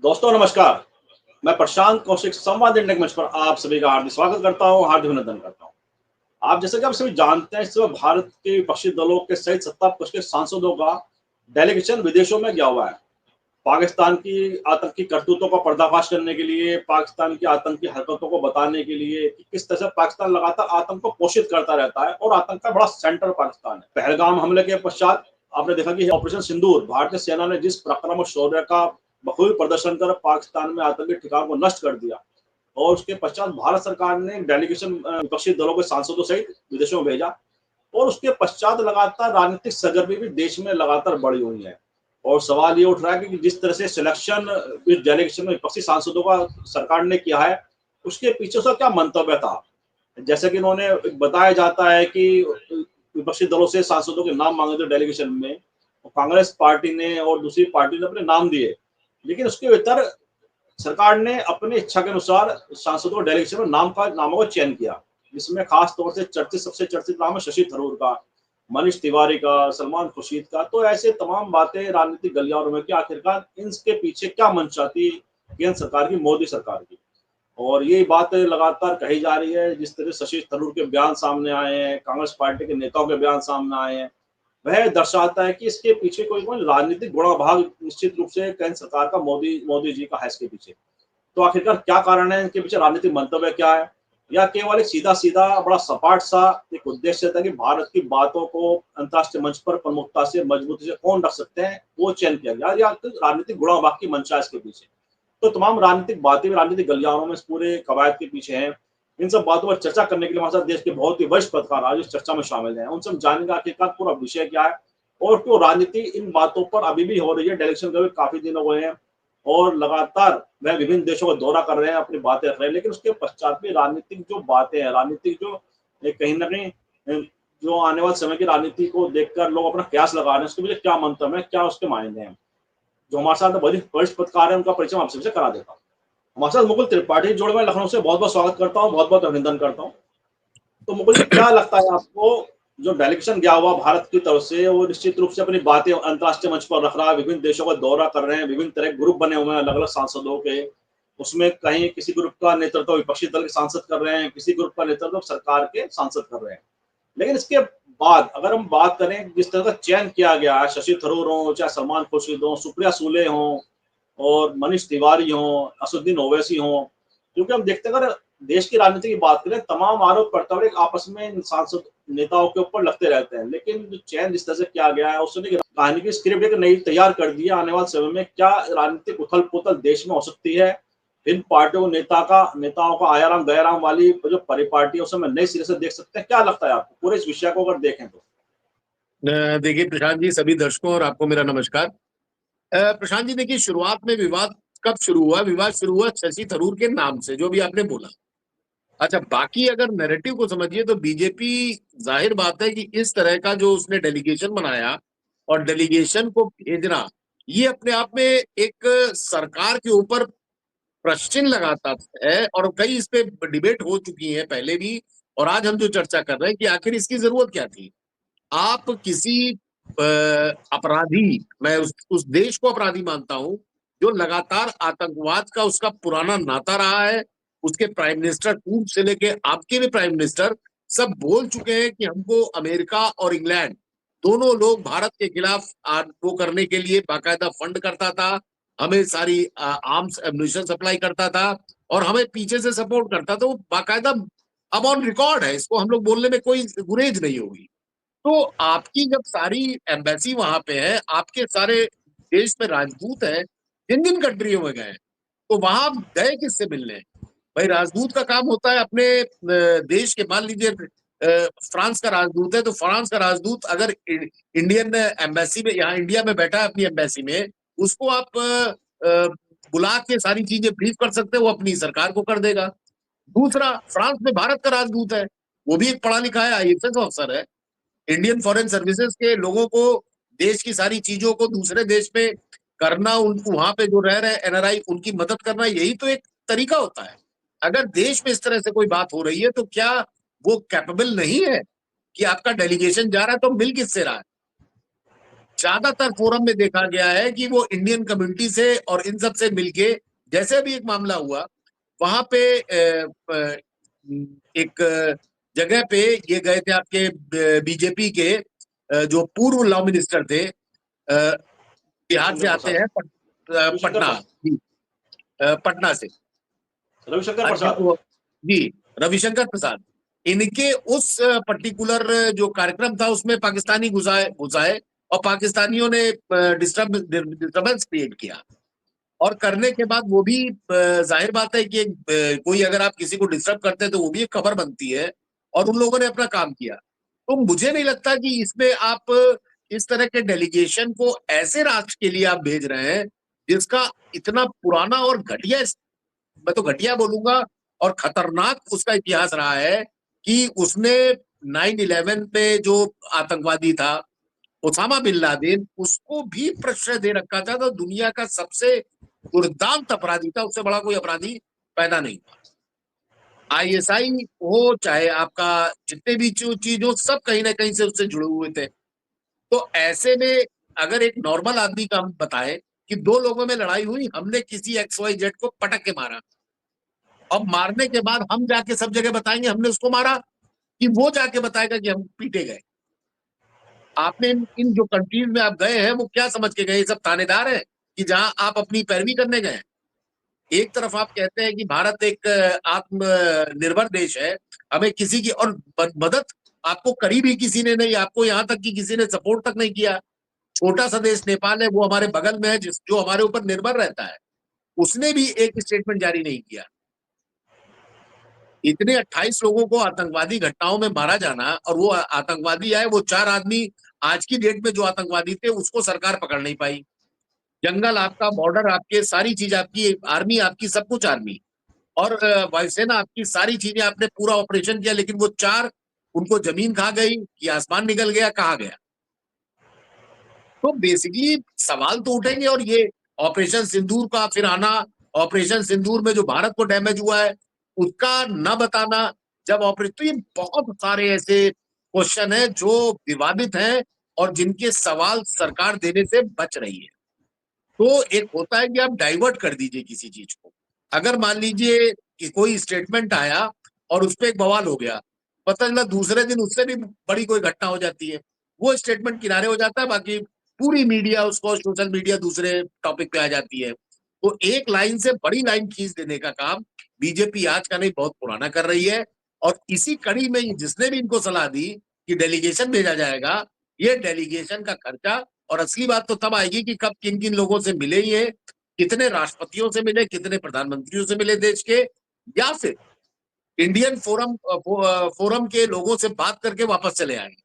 दोस्तों नमस्कार। मैं प्रशांत कौशिक संवाद इंडिया के मंच पर आप सभी का हार्दिक स्वागत करता हूं, हार्दिक अभिनंदन करता हूं। आप जैसे कि आप सभी जानते हैं, इस समय भारत के विपक्षी दलों के सहित सत्ता पक्ष के सांसदों का डेलीगेशन विदेशों में गया हुआ है। पाकिस्तान की आतंकी करतूतों का पर्दाफाश करने के लिए, पाकिस्तान की आतंकी हरकतों को बताने के लिए कि किस तरह से पाकिस्तान लगातार आतंक को पोषित करता रहता है और आतंक का बड़ा सेंटर पाकिस्तान है। पहलगाम हमले के पश्चात आपने देखा कि ऑपरेशन सिंदूर भारतीय सेना ने जिस पराक्रम और शौर्य का बखूबी प्रदर्शन कर पाकिस्तान में आतंकी ठिकानों को नष्ट कर दिया, और उसके पश्चात भारत सरकार ने डेलीगेशन विपक्षी दलों के सांसदों सहित विदेशों में भेजा। और उसके पश्चात लगातार राजनीतिक सरगर्मी भी देश में लगातार बढ़ी हुई है। और सवाल ये उठ रहा है कि जिस तरह से सिलेक्शन इस डेलीगेशन में विपक्षी सांसदों का सरकार ने किया है, उसके पीछे उसका क्या मंतव्य था। जैसे कि इन्होंने बताया जाता है कि विपक्षी दलों से सांसदों के नाम मांगे थे डेलीगेशन में, और कांग्रेस पार्टी ने और दूसरी पार्टी ने अपने नाम दिए, लेकिन उसके भीतर सरकार ने अपनी इच्छा के अनुसार सांसदों डेलीगेशन में नामों का चयन किया, जिसमें खास तौर से सबसे चर्चित नाम है शशि थरूर का, मनीष तिवारी का, सलमान खुर्शीद का। तो ऐसे तमाम बातें राजनीतिक गलियारों में कि आखिरकार इनके पीछे क्या मंशा थी केंद्र सरकार की, मोदी सरकार की। और ये बात लगातार कही जा रही है। जिस तरह शशि थरूर के बयान सामने आए हैं, कांग्रेस पार्टी के नेताओं के बयान सामने आए हैं, वह दर्शाता है कि इसके पीछे कोई कोई राजनीतिक गुणा भाग निश्चित रूप से केंद्र सरकार का, मोदी जी का है इसके पीछे। तो आखिरकार क्या कारण है, इनके पीछे राजनीतिक मंतव्य क्या है, या केवल एक सीधा सीधा बड़ा सपाट सा एक उद्देश्य था कि भारत की बातों को अंतर्राष्ट्रीय मंच पर प्रमुखता से मजबूती से कौन रख सकते हैं, वो चयन किया गया, या राजनीतिक गुणा भाग की मंशा इसके पीछे। तो तमाम राजनीतिक बातें राजनीतिक गलियारों में इस पूरे कवायद के पीछे हैं। इन सब बातों पर चर्चा करने के लिए हमारे साथ देश के बहुत ही वरिष्ठ पत्रकार आज इस चर्चा में शामिल हैं। उनसे हम जानेंगे आखिरकार पूरा विषय क्या है और क्यों राजनीति इन बातों पर अभी भी हो रही है। इलेक्शन के भी काफी दिन हो गए हैं और लगातार वह विभिन्न देशों का दौरा कर रहे हैं, अपनी बातें रख रहे हैं, लेकिन उसके पश्चात भी राजनीतिक जो बातें हैं, राजनीतिक जो कहीं ना कहीं जो आने वाले समय की राजनीति को देखकर लोग अपना कयास लगा रहे हैं, उसके पीछे क्या मंतव्य है, क्या उसके मायने हैं। जो हमारे साथ वरिष्ठ पत्रकार है, उनका परिचय आपसे करा देता हूँ। हमारे साथ मुकुल त्रिपाठी जोड़ में लखनऊ से बहुत बहुत स्वागत करता हूँ, बहुत बहुत अभिनंदन करता हूँ। तो मुकुल जी, क्या लगता है आपको, जो डेलीगेशन गया हुआ भारत की तरफ से, वो निश्चित रूप से अपनी बातें अंतर्राष्ट्रीय मंच पर रख रहा है, विभिन्न देशों का दौरा कर रहे हैं, विभिन्न तरह के ग्रुप बने हुए हैं अलग अलग सांसदों के। उसमें कहीं किसी ग्रुप का नेतृत्व विपक्षी दल के सांसद कर रहे हैं, किसी ग्रुप का नेतृत्व सरकार के सांसद कर रहे हैं। लेकिन इसके बाद अगर हम बात करें जिस तरह का चयन किया गया है, शशि थरूर हो, चाहे सलमान खुर्शीद हो, सुप्रिया सुले हो, और मनीष तिवारी हो, असदुद्दीन ओवैसी हो, क्योंकि हम देखते हैं अगर देश की राजनीति की बात करें, तमाम आरोप प्रत्यारोप आपस में सांसद नेताओं के ऊपर लगते रहते हैं, लेकिन जो चयन जिस तरह से किया गया है, उसने कहानी की स्क्रिप्ट एक नई तैयार कर दी है। आने वाले समय में क्या राजनीतिक उथल पुथल देश में हो सकती है, इन पार्टियों नेताओं का आयाराम गयाराम वाली जो परिपाटी है, उसे हम नई सिरे से देख सकते हैं। क्या लगता है आपको पूरे इस विषय को अगर देखें तो? देखिए प्रशांत जी, सभी दर्शकों और आपको मेरा नमस्कार। प्रशांत जी, देखिए, शुरुआत में विवाद कब शुरू हुआ? विवाद शुरू हुआ शशि थरूर के नाम से, जो भी आपने बोला। अच्छा, बाकी अगर नैरेटिव को समझिए तो बीजेपी, जाहिर बात है कि इस तरह का जो उसने डेलीगेशन बनाया और डेलीगेशन को भेजना, ये अपने आप में एक सरकार के ऊपर प्रश्न लगाता है। और कई इस पे डिबेट हो चुकी है पहले भी, और आज हम जो चर्चा कर रहे हैं कि आखिर इसकी जरूरत क्या थी। आप किसी अपराधी, मैं उस देश को अपराधी मानता हूं जो लगातार आतंकवाद का उसका पुराना नाता रहा है। उसके प्राइम मिनिस्टर, पूर्व से लेके आपके भी प्राइम मिनिस्टर, सब बोल चुके हैं कि हमको अमेरिका और इंग्लैंड दोनों लोग भारत के खिलाफ वो करने के लिए बाकायदा फंड करता था, हमें सारी आर्म्स एम्यूनिशन सप्लाई करता था और हमें पीछे से सपोर्ट करता था। वो बाकायदा अब ऑन रिकॉर्ड है, इसको हम लोग बोलने में कोई गुरेज नहीं होगी। तो आपकी जब सारी एम्बेसी वहां पे है, आपके सारे देश में राजदूत है जिन जिन कंट्रियों में गए, तो वहां गए किससे मिलने? भाई, राजदूत का काम होता है अपने देश के, मान लीजिए फ्रांस का राजदूत है, तो फ्रांस का राजदूत अगर इंडियन एम्बेसी में, यहाँ इंडिया में बैठा है अपनी एम्बेसी में, उसको आप बुला के सारी चीजें ब्रीफ कर सकते हैं, वो अपनी सरकार को कर देगा। दूसरा, फ्रांस में भारत का राजदूत है, वो भी एक पढ़ा लिखा है, आईएफएस ऑफिसर है। इंडियन फॉरेन सर्विसेज के लोगों को, देश की सारी चीजों को दूसरे देश में करना, उनको वहां पे जो रह रहे एनआरआई, उनकी मदद करना, यही तो एक तरीका होता है। अगर देश में इस तरह से कोई बात हो रही है तो क्या वो कैपेबल नहीं है कि आपका डेलीगेशन जा रहा है तो मिल किससे रहा है? ज्यादातर फोरम में देखा गया है कि वो इंडियन कम्युनिटी से और इन सब से मिलके, जैसे भी एक मामला हुआ वहां पे एक जगह पे ये गए थे आपके बीजेपी के जो पूर्व लॉ मिनिस्टर थे, बिहार से रविशंकर आते प्रसाद। हैं रविशंकर पटना प्रसाद। जी, पटना से। रविशंकर अच्छा प्रसाद। तो जी, रविशंकर प्रसाद, इनके उस पर्टिकुलर जो कार्यक्रम था उसमें पाकिस्तानी घुसाए घुसाए और पाकिस्तानियों ने डिस्टर्बेंस क्रिएट किया। और करने के बाद वो भी जाहिर बात है कि कोई अगर आप किसी को डिस्टर्ब करते हैं तो वो भी एक खबर बनती है, और उन लोगों ने अपना काम किया। तो मुझे नहीं लगता कि इसमें आप इस तरह के डेलीगेशन को ऐसे राष्ट्र के लिए आप भेज रहे हैं जिसका इतना पुराना और घटिया, मैं तो घटिया बोलूंगा, और खतरनाक उसका इतिहास रहा है कि उसने 9/11 में जो आतंकवादी था ओसामा बिन लादेन, उसको भी प्रश्रय दे रखा था। तो दुनिया का सबसे दुर्दांत अपराधी था, उससे बड़ा कोई अपराधी पैदा नहीं हुआ। आईएसआई हो चाहे आपका जितने भी चीज हो, सब कहीं ना कहीं से उससे जुड़े हुए थे। तो ऐसे में अगर एक नॉर्मल आदमी का हम बताए कि दो लोगों में लड़ाई हुई, हमने किसी XYZ को पटक के मारा, अब मारने के बाद हम जाके सब जगह बताएंगे हमने उसको मारा, कि वो जाके बताएगा कि हम पीटे गए? आपने इन जो कंट्रीज में आप गए हैं वो क्या समझ के गए? ये सब थानेदार हैं कि जहां आप अपनी पैरवी करने गए? एक तरफ आप कहते हैं कि भारत एक आत्मनिर्भर देश है, हमें किसी की और मदद आपको करी भी किसी ने नहीं, आपको यहाँ तक कि किसी ने सपोर्ट तक नहीं किया। छोटा सा देश नेपाल है, वो हमारे बगल में है, जो हमारे ऊपर निर्भर रहता है, उसने भी एक स्टेटमेंट जारी नहीं किया। इतने 28 लोगों को आतंकवादी घटनाओं में मारा जाना, और वो आतंकवादी आए, वो 4 आदमी आज की डेट में जो आतंकवादी थे उसको सरकार पकड़ नहीं पाई। जंगल आपका, बॉर्डर आपके, सारी चीज आपकी, आर्मी आपकी, सब कुछ आर्मी, और वायुसेना आपकी, सारी चीजें आपने पूरा ऑपरेशन किया, लेकिन वो 4, उनको जमीन खा गई कि आसमान निकल गया, कहा गया? तो बेसिकली सवाल तो उठेंगे। और ये ऑपरेशन सिंदूर का फिर आना, ऑपरेशन सिंदूर में जो भारत को डैमेज हुआ है उसका न बताना, जब ऑपरेशन, तो ये बहुत सारे ऐसे क्वेश्चन है जो विवादित हैं और जिनके सवाल सरकार देने से बच रही है। तो एक होता है कि आप डाइवर्ट कर दीजिए किसी चीज को। अगर मान लीजिए कि कोई स्टेटमेंट आया और उस पर एक बवाल हो गया, पता चला दूसरे दिन उससे भी बड़ी कोई घटना हो जाती है, वो स्टेटमेंट किनारे हो जाता है, बाकी पूरी मीडिया उसको, सोशल मीडिया दूसरे टॉपिक पे आ जाती है। तो एक लाइन से बड़ी लाइन खींच देने का काम बीजेपी आज का नहीं, बहुत पुराना कर रही है। और इसी कड़ी में जिसने भी इनको सलाह दी कि डेलीगेशन भेजा जाएगा, ये डेलीगेशन का खर्चा, और असली बात तो तब आएगी कि कब किन किन लोगों से मिले ये, कितने राष्ट्रपतियों से मिले, कितने प्रधानमंत्रियों से मिले देश के, या फिर इंडियन फोरम के लोगों से बात करके वापस चले आएंगे।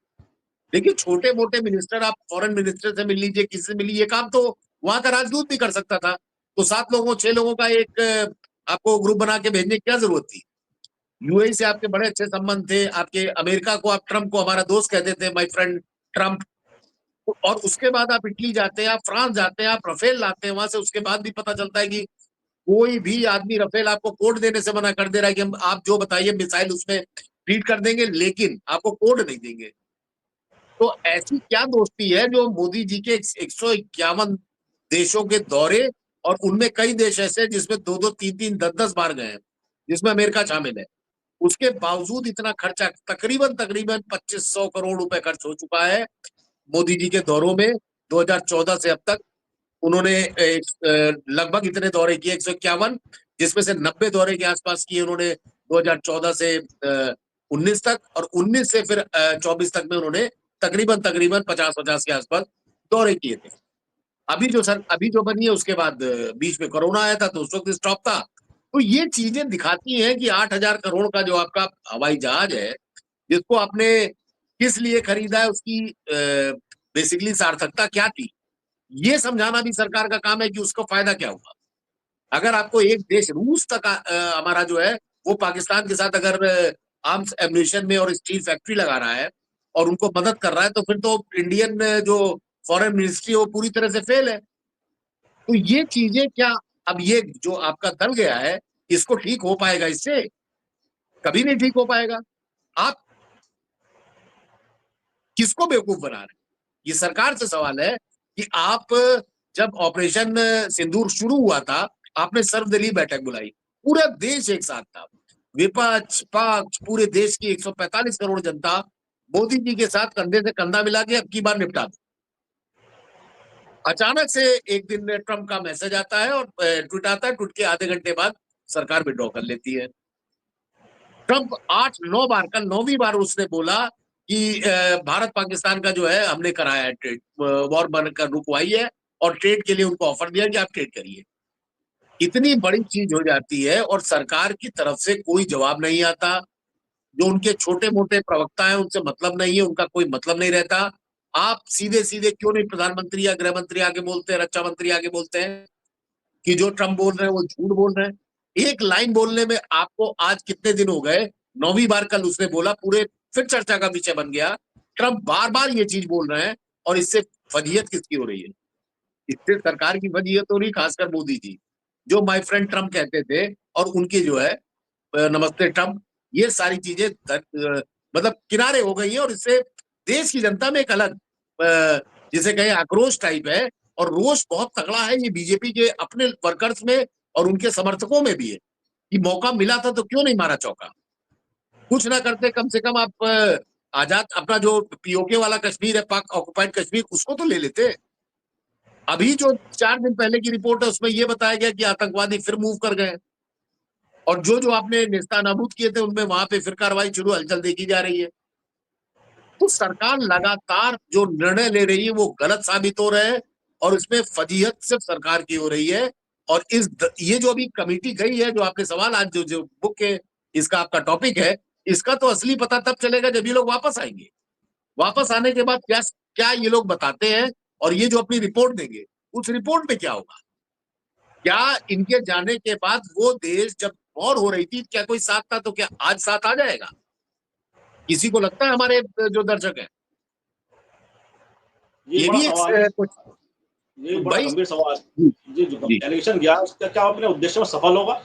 देखिए छोटे मोटे मिनिस्टर, आप फॉरेन मिनिस्टर से मिल लीजिए, किसी से मिल लीजिए, काम तो वहां का राजदूत भी कर सकता था। तो 7 लोगों 6 लोगों का एक आपको ग्रुप बना के भेजने की क्या जरूरत थी? यूएई से आपके बड़े अच्छे संबंध थे, आपके अमेरिका को, आप ट्रंप को हमारा दोस्त कहते थे, माय फ्रेंड ट्रंप। और उसके बाद आप इटली जाते हैं, आप फ्रांस जाते हैं, आप रफेल लाते हैं वहां से, उसके बाद भी पता चलता है कि कोई भी आदमी रफेल आपको कोड देने से मना कर दे रहा है कि हम, आप जो बताइए मिसाइल उसमें फीड कर देंगे, लेकिन आपको कोड नहीं देंगे। तो ऐसी क्या दोस्ती है जो मोदी जी के 151 देशों के दौरे, और उनमें कई देश ऐसे जिसमें 2-2, 3-3, 10-10 बार गए हैं, जिसमें अमेरिका शामिल है, उसके बावजूद इतना खर्चा, तकरीबन तकरीबन 2500 करोड़ रुपए खर्च हो चुका है मोदी जी के दौरों में 2014 से अब तक। उन्होंने लगभग इतने दौरे किए, 151, जिसमें से 90 दौरे के आसपास किए उन्होंने 2014 से 19 तक, और 19 से फिर 24 तक में उन्होंने तकरीबन तकरीबन 50-50 के आसपास दौरे किए थे। अभी जो बनी है उसके बाद बीच में कोरोना आया था तो उस वक्त स्टॉप था। तो ये चीजें दिखाती हैं कि 8,000 करोड़ का जो आपका हवाई जहाज है, जिसको आपने किस लिए खरीदा है, उसकी बेसिकली सार्थकता क्या थी, ये समझाना भी सरकार का काम है कि उसको फायदा क्या हुआ। अगर आपको एक देश रूस तक हमारा जो है वो पाकिस्तान के साथ अगर आर्म्स एम्यूनिशन में और स्टील फैक्ट्री लगा रहा है और उनको मदद कर रहा है, तो फिर तो इंडियन जो फॉरेन मिनिस्ट्री है वो पूरी तरह से फेल है। तो ये चीजें क्या, अब ये जो आपका दल गया है, इसको ठीक हो पाएगा? इससे कभी नहीं ठीक हो पाएगा। आप किसको बेवकूफ बना रहे हैं? ये सरकार से सवाल है कि आप जब ऑपरेशन सिंदूर शुरू हुआ था, आपने सर्वदलीय बैठक बुलाई, पूरा देश एक साथ था, विपक्ष पक्ष पूरे देश की 145 करोड़ जनता मोदी जी के साथ कंधे से कंधा मिला के अब की बार निपटा दो। अचानक से एक दिन ट्रंप का मैसेज आता है और ट्वीट आता है, ट्वीट के आधे घंटे बाद सरकार विड्रॉ कर लेती है। ट्रंप 8-9 बार, कल 9वीं बार उसने बोला कि भारत पाकिस्तान का जो है हमने कराया है ट्रेड, वॉर बनकर रुकवाई है और ट्रेड के लिए उनको ऑफर दिया कि आप ट्रेड करिए। इतनी बड़ी चीज हो जाती है और सरकार की तरफ से कोई जवाब नहीं आता। जो उनके छोटे मोटे प्रवक्ता हैं उनसे मतलब नहीं है, उनका कोई मतलब नहीं रहता। आप सीधे सीधे क्यों नहीं प्रधानमंत्री या गृह मंत्री आगे बोलते हैं, रक्षा मंत्री आगे बोलते हैं कि जो ट्रंप बोल रहे हैं वो झूठ बोल रहे हैं। एक लाइन बोलने में आपको आज कितने दिन हो गए, 9वीं बार कल उसने बोला, पूरे फिर चर्चा का विषय बन गया। ट्रंप बार बार ये चीज बोल रहे हैं और इससे फजीयत किसकी हो रही है? इससे सरकार की फजीयत हो रही, खासकर मोदी जी जो माय फ्रेंड ट्रंप कहते थे, और उनके जो है नमस्ते ट्रंप, ये सारी चीजें मतलब किनारे हो गई है। और इससे देश की जनता में एक अलग जिसे कहें आक्रोश टाइप है, और रोष बहुत तगड़ा है ये बीजेपी के अपने वर्कर्स में और उनके समर्थकों में भी है कि मौका मिला था तो क्यों नहीं मारा चौका। कुछ ना करते, कम से कम आप आजाद अपना जो पीओके वाला कश्मीर है, पाक ऑक्युपाइड कश्मीर, उसको तो ले लेते। अभी जो 4 दिन पहले की रिपोर्ट है उसमें यह बताया गया कि आतंकवादी फिर मूव कर गए, और जो आपने नेस्तानाबूद किए थे उनमें वहां पे फिर कार्रवाई शुरू, हलचल देखी जा रही है। तो सरकार लगातार जो निर्णय ले रही है वो गलत साबित हो रहे हैं, और इसमें फजीहत सिर्फ सरकार की हो रही है। और ये जो अभी कमेटी गई है, जो आपने सवाल आज जो बुक के इसका आपका टॉपिक है, इसका तो असली पता तब चलेगा जब ये लोग वापस आएंगे। वापस आने के बाद क्या क्या ये लोग बताते हैं, और ये जो अपनी रिपोर्ट देंगे उस रिपोर्ट में क्या होगा। क्या इनके जाने के बाद वो देश जब वॉर हो रही थी क्या कोई साथ था, तो क्या आज साथ आ जाएगा? किसी को लगता है हमारे जो दर्शक है? ये ये बड़ा भी सवाल है, एक कुछ ये बड़ा भाई। गंभीर सवाल है। जी जी, जो जी एलिगेशन गया उसका क्या अपने उद्देश्य में सफल होगा?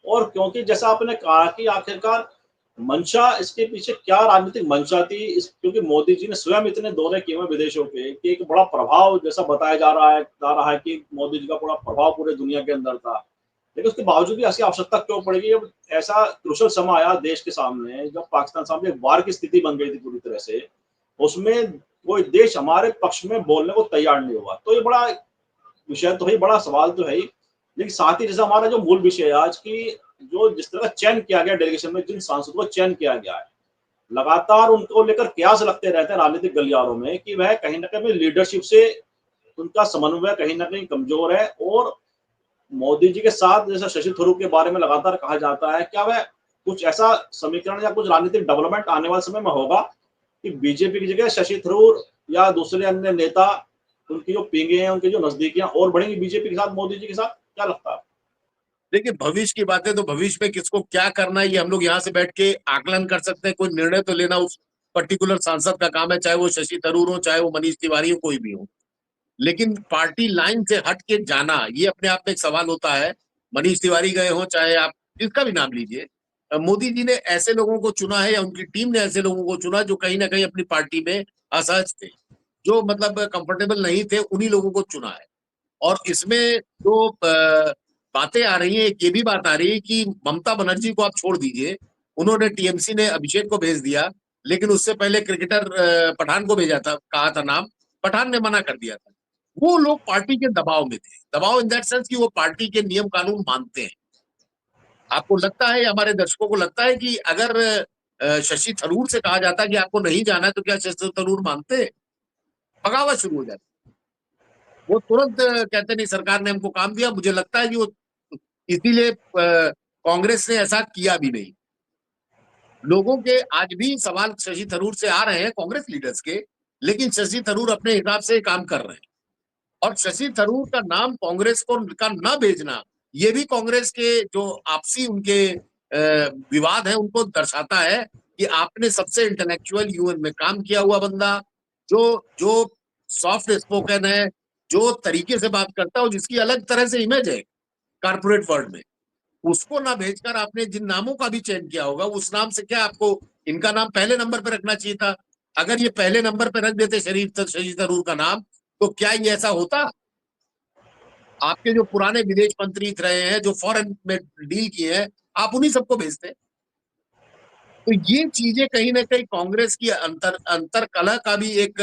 और क्योंकि जैसा आपने कहा कि आखिरकार मंशा, इसके पीछे क्या राजनीतिक मंशा थी, इस क्योंकि मोदी जी ने स्वयं इतने दौरे किए हुए विदेशों के कि एक बड़ा प्रभाव जैसा बताया जा रहा है कि मोदी जी का बड़ा प्रभाव पूरे दुनिया के अंदर था। लेकिन उसके बावजूद भी ऐसी आवश्यकता क्यों पड़ेगी? जब ऐसा क्रूशल समय आया देश के सामने, जब पाकिस्तान सामने एक वार की स्थिति बन गई थी पूरी तरह से, उसमें कोई देश हमारे पक्ष में बोलने को तैयार नहीं हुआ। तो ये बड़ा विषय तो है, बड़ा सवाल तो है ही। लेकिन साथ ही जैसा हमारा जो मूल विषय है आज की, जो जिस तरह का चयन किया गया डेलीगेशन में, जिन सांसदों को चयन किया गया है, लगातार उनको लेकर कयास लगते रहते हैं राजनीतिक गलियारों में कि वह कहीं ना कहीं लीडरशिप से उनका समन्वय कहीं ना कहीं कमजोर है। और मोदी जी के साथ जैसा शशि थरूर के बारे में लगातार कहा जाता है, क्या वह कुछ ऐसा समीकरण या कुछ राजनीतिक डेवलपमेंट आने वाले समय में होगा कि बीजेपी की जगह शशि थरूर या दूसरे अन्य नेता, उनकी जो पींगे हैं, उनकी जो नजदीकियां और बढ़ेंगी बीजेपी के साथ, मोदी जी के साथ? क्या लगता है? देखिए, भविष्य की बातें तो भविष्य में किसको क्या करना है ये हम लोग यहाँ से बैठ के आकलन कर सकते हैं। कोई निर्णय तो लेना उस पर्टिकुलर सांसद का काम है, चाहे वो शशि थरूर हो, चाहे वो मनीष तिवारी हो, कोई भी हो। लेकिन पार्टी लाइन से हट के जाना ये अपने आप में एक सवाल होता है। मनीष तिवारी गए हो, चाहे आप जिसका भी नाम लीजिए, मोदी जी ने ऐसे लोगों को चुना है या उनकी टीम ने ऐसे लोगों को चुना जो कहीं ना कहीं अपनी पार्टी में असहज थे, जो मतलब कंफर्टेबल नहीं थे, उन्हीं लोगों को चुना है। और इसमें जो बातें आ रही है, एक ये भी बात आ रही है कि ममता बनर्जी को आप छोड़ दीजिए, उन्होंने टीएमसी ने अभिषेक को भेज दिया, लेकिन उससे पहले क्रिकेटर पठान को भेजा था, कहा था नाम, पठान ने मना कर दिया था। वो लोग पार्टी के दबाव में थे, दबाव इन दैट सेंस कि वो पार्टी के नियम कानून मानते हैं। आपको लगता है, हमारे दर्शकों को लगता है कि अगर शशि थरूर से कहा जाता है कि आपको नहीं जाना है, तो क्या शशि थरूर मानते? बगावत शुरू हो जाती। वो तुरंत कहते नहीं सरकार ने हमको काम दिया। मुझे लगता है कि वो इसीलिए कांग्रेस ने ऐसा किया भी नहीं। लोगों के आज भी सवाल शशि थरूर से आ रहे हैं, कांग्रेस लीडर्स के, लेकिन शशि थरूर अपने हिसाब से काम कर रहे हैं। और शशि थरूर का नाम कांग्रेस को का न भेजना, ये भी कांग्रेस के जो आपसी उनके विवाद है उनको दर्शाता है कि आपने सबसे इंटेलेक्चुअल यूएन में काम किया हुआ बंदा, जो जो सॉफ्ट स्पोकन है, जो तरीके से बात करता है और जिसकी अलग तरह से इमेज है कारपोरेट वर्ल्ड में, उसको ना भेजकर आपने जिन नामों का भी चयन किया होगा, उस नाम से क्या आपको इनका नाम पहले नंबर पर रखना चाहिए था? अगर ये पहले नंबर पे रख देते शशि थरूर का नाम, तो क्या ये ऐसा होता? आपके जो पुराने विदेश मंत्री रहे हैं, जो फॉरेन में डील किए हैं, आप उन्हीं सबको भेजते। तो ये चीजें कहीं ना कहीं कांग्रेस की अंतर कलह का भी एक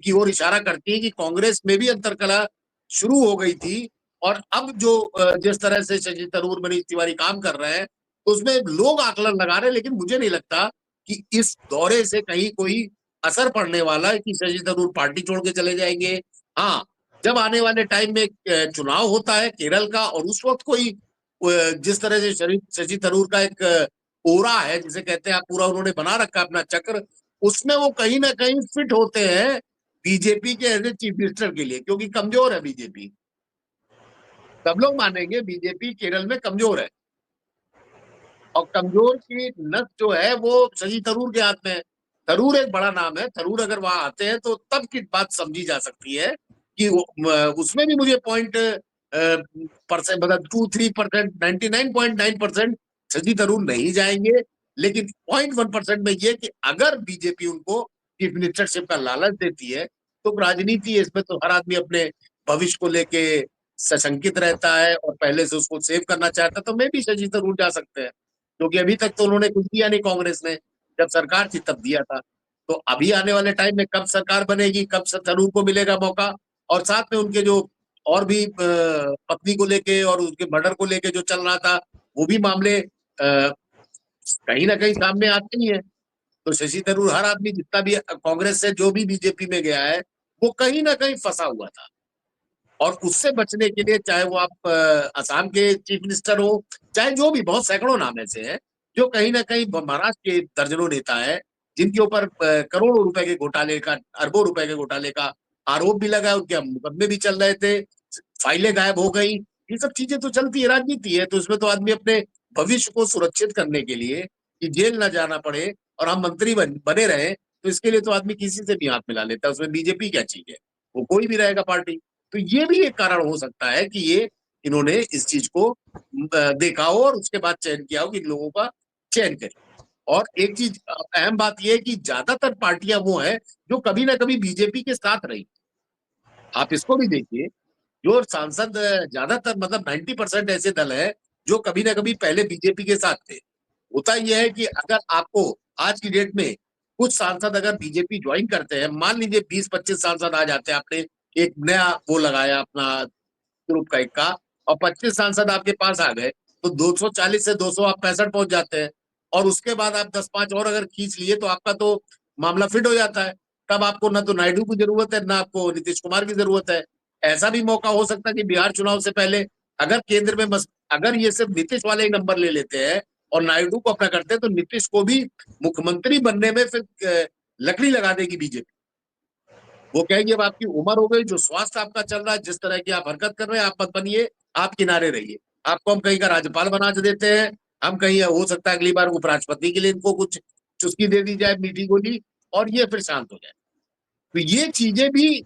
की ओर इशारा करती है कि कांग्रेस में भी अंतर कलह शुरू हो गई थी। और अब जो जिस तरह से शशि थरूर, मनीष तिवारी काम कर रहे हैं, उसमें लोग आकलन लगा रहे हैं, लेकिन मुझे नहीं लगता कि इस दौरे से कहीं कोई असर पड़ने वाला है कि शशि थरूर पार्टी छोड़ के चले जाएंगे। हाँ, जब आने वाले टाइम में चुनाव होता है केरल का, और उस वक्त कोई जिस तरह से शशि थरूर का एक ओरा है, जिसे कहते हैं, आप पूरा उन्होंने बना रखा है अपना चक्र, उसमें वो कहीं ना कहीं फिट होते हैं बीजेपी के एज ए चीफ मिनिस्टर के लिए, क्योंकि कमजोर है बीजेपी। सब लोग मानेंगे बीजेपी केरल में कमजोर है, और कमजोर की नस जो है वो शशि थरूर के हाथ में है। थरूर एक बड़ा नाम है, थरूर अगर वहां आते हैं तो तब की बात समझी जा सकती है कि उसमें भी मुझे पॉइंट परसेंट, मतलब 2-3%, 99.9% शशि थरूर नहीं जाएंगे। लेकिन 0.1% में ये कि अगर बीजेपी उनको चीफ मिनिस्टरशिप का लालच देती है, तो राजनीति है, इसमें तो हर आदमी अपने भविष्य को लेके सशंकित रहता है और पहले से उसको सेव करना चाहता है। तो मैं भी शशि थरूर जा सकते हैं, क्योंकि अभी तक तो उन्होंने कुछ दिया नहीं कांग्रेस ने, जब सरकार थी तब दिया था। तो अभी आने वाले टाइम में कब सरकार बनेगी, कब थरूर को मिलेगा मौका, और साथ में उनके जो और भी पत्नी को लेके और उसके मर्डर को लेके जो चल रहा था, वो भी मामले कहीं ना कहीं सामने आते ही है। तो शशि थरूर, हर आदमी जितना भी कांग्रेस से जो भी बीजेपी में गया है, वो कहीं ना कहीं फंसा हुआ था। और उससे बचने के लिए, चाहे वो आप असम के चीफ मिनिस्टर हो, चाहे जो भी, बहुत सैकड़ों नाम ऐसे हैं जो कहीं ना कहीं, महाराष्ट्र के दर्जनों नेता है जिनके ऊपर करोड़ों रुपए के घोटाले का, अरबों रुपए के घोटाले का आरोप भी लगा है, उनके मुकदमे भी चल रहे थे, फाइलें गायब हो गई। ये सब चीजें तो चलती है, राजनीति है। तो इसमें तो आदमी अपने भविष्य को सुरक्षित करने के लिए, कि जेल ना जाना पड़े और हम मंत्री बने रहे, तो इसके लिए तो आदमी किसी से भी हाथ मिला लेता है। उसमें बीजेपी क्या चीज है, वो कोई भी रहेगा पार्टी। तो ये भी एक कारण हो सकता है कि ये इन्होंने इस चीज को देखा हो और उसके बाद चयन किया हो कि इन लोगों का चयन करें। और एक चीज अहम बात यह है कि ज्यादातर पार्टियां वो हैं जो कभी ना कभी बीजेपी के साथ रही। आप इसको भी देखिए, जो सांसद ज्यादातर, मतलब 90% ऐसे दल है जो कभी ना कभी पहले बीजेपी के साथ थे। होता यह है कि अगर आपको आज की डेट में कुछ सांसद अगर बीजेपी ज्वाइन करते हैं, मान लीजिए 20-25 सांसद आ जाते हैं, आपने एक नया वो लगाया अपना ग्रुप का एक का, और 25 सांसद आपके पास आ गए, तो 240 से 200 आप 65 पहुंच जाते हैं। और उसके बाद आप 10-5 और अगर खींच लिए तो आपका तो मामला फिट हो जाता है। तब आपको ना तो नायडू की जरूरत है, ना आपको नीतीश कुमार की जरूरत है। ऐसा भी मौका हो सकता है कि बिहार चुनाव से पहले अगर केंद्र में बस, अगर ये सिर्फ नीतीश वाले ही नंबर ले लेते हैं और नायडू को अपना करते हैं, तो नीतीश को भी मुख्यमंत्री बनने में फिर लकड़ी लगा देगी बीजेपी। वो कहेगी अब आपकी उम्र हो गई, जो स्वास्थ्य आपका चल रहा है, जिस तरह की आप हरकत कर रहे हैं, आप मत बनिए, आप किनारे रहिए। आपको हम कहीं का राज्यपाल बना देते हैं, हम कहीं, हो सकता है अगली बार उपराष्ट्रपति के लिए इनको कुछ चुस्की दे दी जाए, मीठी गोली, और ये फिर शांत हो जाए। तो ये चीजें भी